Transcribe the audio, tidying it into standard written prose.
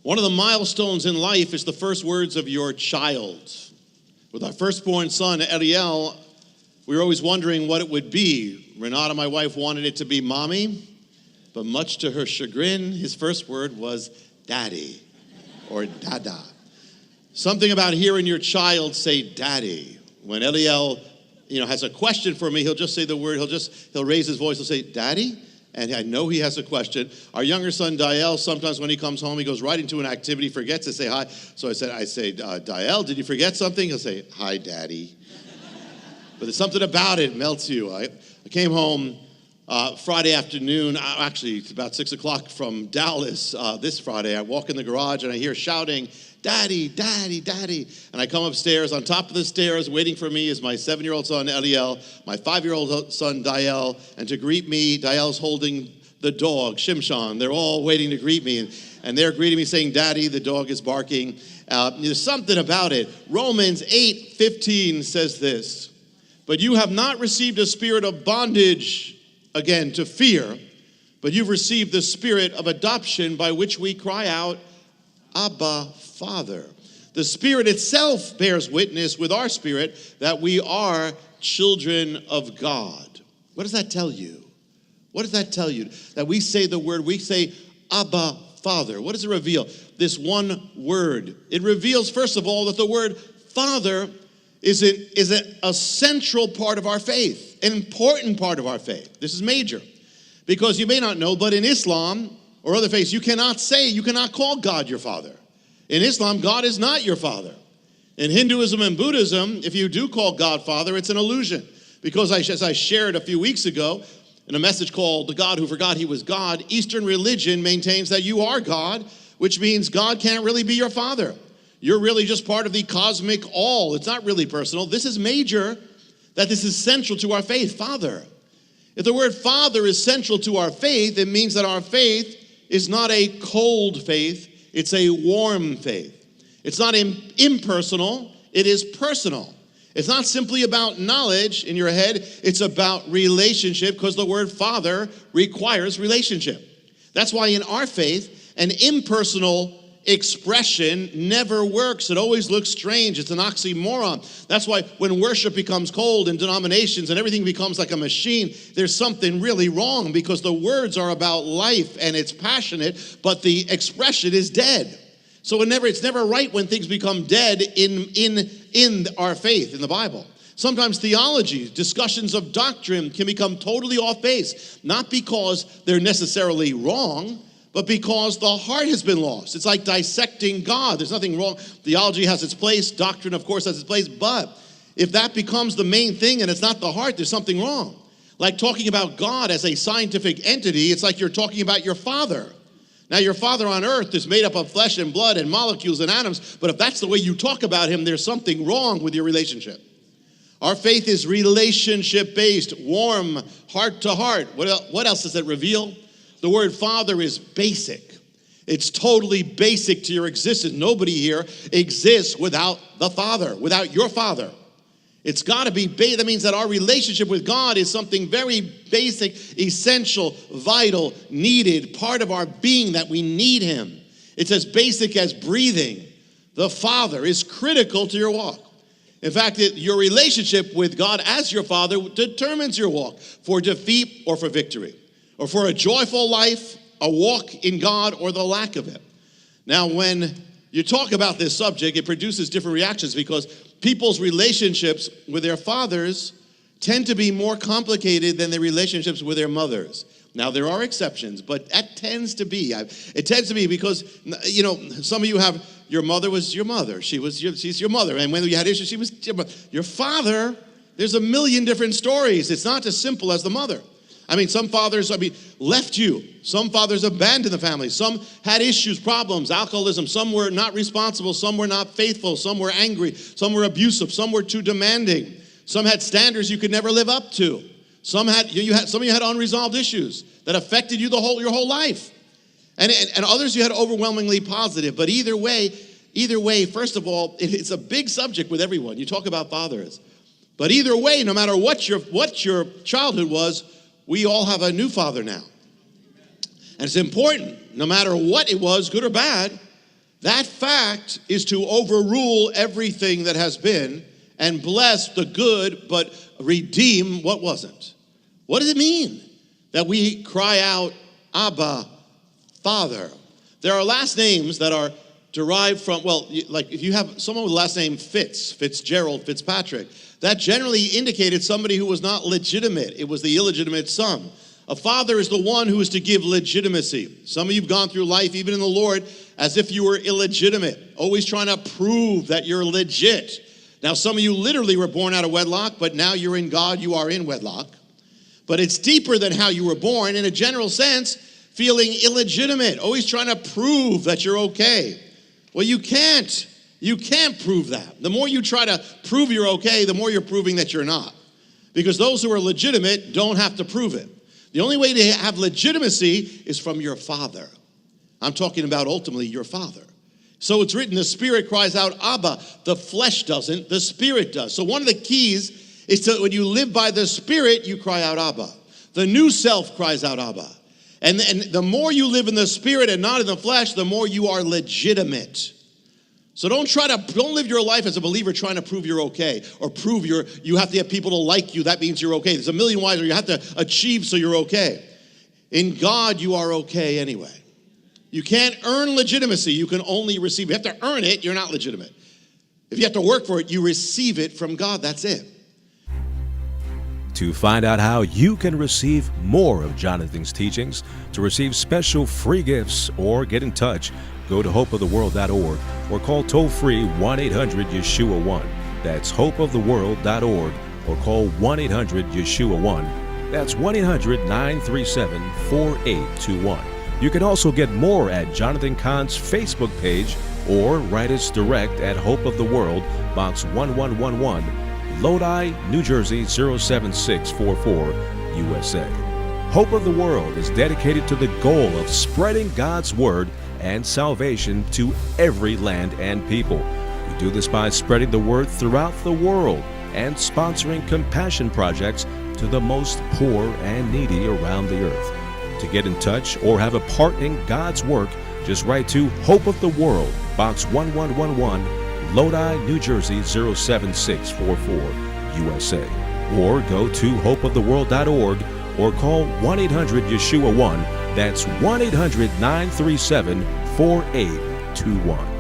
One of the milestones in life is the first words of your child. With our firstborn son, Eliel, we were always wondering what it would be. Renata, my wife, wanted it to be mommy, but much to her chagrin, his first word was daddy or dada. Something about hearing your child say daddy. When Eliel, has a question for me, he'll just say the word, he'll raise his voice, he'll say, daddy? And I know he has a question. Our younger son, Diel, sometimes when he comes home, he goes right into an activity, forgets to say hi. So I say, Diel, did you forget something? He'll say, hi, Daddy. But there's something about it melts you. I came home Friday afternoon, actually it's about 6 o'clock from Dallas this Friday. I walk in the garage and I hear shouting, Daddy, Daddy, Daddy. And I come upstairs. On top of the stairs, waiting for me is my 7-year-old son, Eliel, my 5-year-old son, Diel. And to greet me, Diel's holding the dog, Shimshon. They're all waiting to greet me. And they're greeting me saying, Daddy, the dog is barking. There's something about it. Romans 8:15 says this, but you have not received a spirit of bondage, again, to fear, but you've received the spirit of adoption by which we cry out, Abba, Father. The Spirit itself bears witness with our spirit that we are children of God. What does that tell you? What does that tell you? That we say the word, we say Abba, Father. What does it reveal? This one word. It reveals, first of all, that the word Father is a central part of our faith, an important part of our faith. This is major. Because you may not know, but in Islam or other faiths, you cannot call God your father. In Islam, God is not your father. In Hinduism and Buddhism, if you do call God Father, it's an illusion. Because as I shared a few weeks ago in a message called The God Who Forgot He Was God, Eastern religion maintains that you are God, which means God can't really be your father. You're really just part of the cosmic all. It's not really personal. This is major, that this is central to our faith, Father. If the word Father is central to our faith, it means that our faith is not a cold faith. It's a warm faith. It's not impersonal, it is personal. It's not simply about knowledge in your head, it's about relationship, because the word Father requires relationship. That's why in our faith, an impersonal expression never works. It always looks strange. It's an oxymoron. That's why when worship becomes cold in denominations and everything becomes like a machine, there's something really wrong, because the words are about life and it's passionate, but the expression is dead. So it's never right when things become dead in our faith, in the Bible. Sometimes theology, discussions of doctrine can become totally off base, not because they're necessarily wrong, but because the heart has been lost. It's like dissecting God. There's nothing wrong. Theology has its place. Doctrine, of course, has its place. But if that becomes the main thing and it's not the heart, there's something wrong. Like talking about God as a scientific entity, it's like you're talking about your father. Now, your father on earth is made up of flesh and blood and molecules and atoms, but if that's the way you talk about him, there's something wrong with your relationship. Our faith is relationship-based, warm, heart to heart. What else does it reveal? The word Father is basic. It's totally basic to your existence. Nobody here exists without the Father, without your Father. It's got to be basic. That means that our relationship with God is something very basic, essential, vital, needed, part of our being, that we need Him. It's as basic as breathing. The Father is critical to your walk. In fact, your relationship with God as your Father determines your walk for defeat or for victory, or for a joyful life, a walk in God, or the lack of it. Now, when you talk about this subject, it produces different reactions, because people's relationships with their fathers tend to be more complicated than their relationships with their mothers. Now, there are exceptions, but that tends to be. It tends to be because, some of you have, your mother was your mother. She's your mother. And when you had issues, she was your mother. Your father, there's a million different stories. It's not as simple as the mother. Some fathers, left you. Some fathers abandoned the family. Some had issues, problems, alcoholism. Some were not responsible. Some were not faithful. Some were angry. Some were abusive. Some were too demanding. Some had standards you could never live up to. Some of you had unresolved issues that affected you your whole life. And others you had overwhelmingly positive. But either way, first of all, it's a big subject with everyone. You talk about fathers. But either way, no matter what your childhood was, we all have a new father now. And it's important, no matter what it was, good or bad, That fact is to overrule everything that has been and bless the good, but redeem what wasn't. What does it mean that we cry out, Abba, Father? There are last names that are derived from, like if you have someone with the last name Fitzgerald, Fitzpatrick, that generally indicated somebody who was not legitimate. It was the illegitimate son. A father is the one who is to give legitimacy. Some of you have gone through life, even in the Lord, as if you were illegitimate, always trying to prove that you're legit. Now, some of you literally were born out of wedlock, but now you're in God, you are in wedlock. But it's deeper than how you were born. In a general sense, feeling illegitimate, always trying to prove that you're okay. Well, you can't. You can't prove that. The more you try to prove you're okay, the more you're proving that you're not. Because those who are legitimate don't have to prove it. The only way to have legitimacy is from your Father. I'm talking about ultimately your Father. So it's written, the Spirit cries out, Abba. The flesh doesn't, the Spirit does. So one of the keys is to, when you live by the Spirit, you cry out, Abba. The new self cries out, Abba. And the more you live in the Spirit and not in the flesh, the more you are legitimate. So don't live your life as a believer trying to prove you're okay, or prove you have to have people to like you. That means you're okay. There's a million ways, or you have to achieve so you're okay. In God, you are okay anyway. You can't earn legitimacy. You can only receive. You have to earn it. You're not legitimate. If you have to work for it, you receive it from God. That's it. To find out how you can receive more of Jonathan's teachings, to receive special free gifts, or get in touch, go to hopeoftheworld.org or call toll-free 1-800-YESHUA-1. That's hopeoftheworld.org or call 1-800-YESHUA-1. That's 1-800-937-4821. You can also get more at Jonathan Cahn's Facebook page or write us direct at Hope of the World, Box 1111, Lodi, New Jersey 07644, USA. Hope of the World is dedicated to the goal of spreading God's Word and salvation to every land and people. We do this by spreading the Word throughout the world and sponsoring compassion projects to the most poor and needy around the earth. To get in touch or have a part in God's work, just write to Hope of the World, Box 1111, Lodi, New Jersey 07644, USA. Or go to hopeoftheworld.org or call 1-800-YESHUA-1. That's 1-800-937-4821.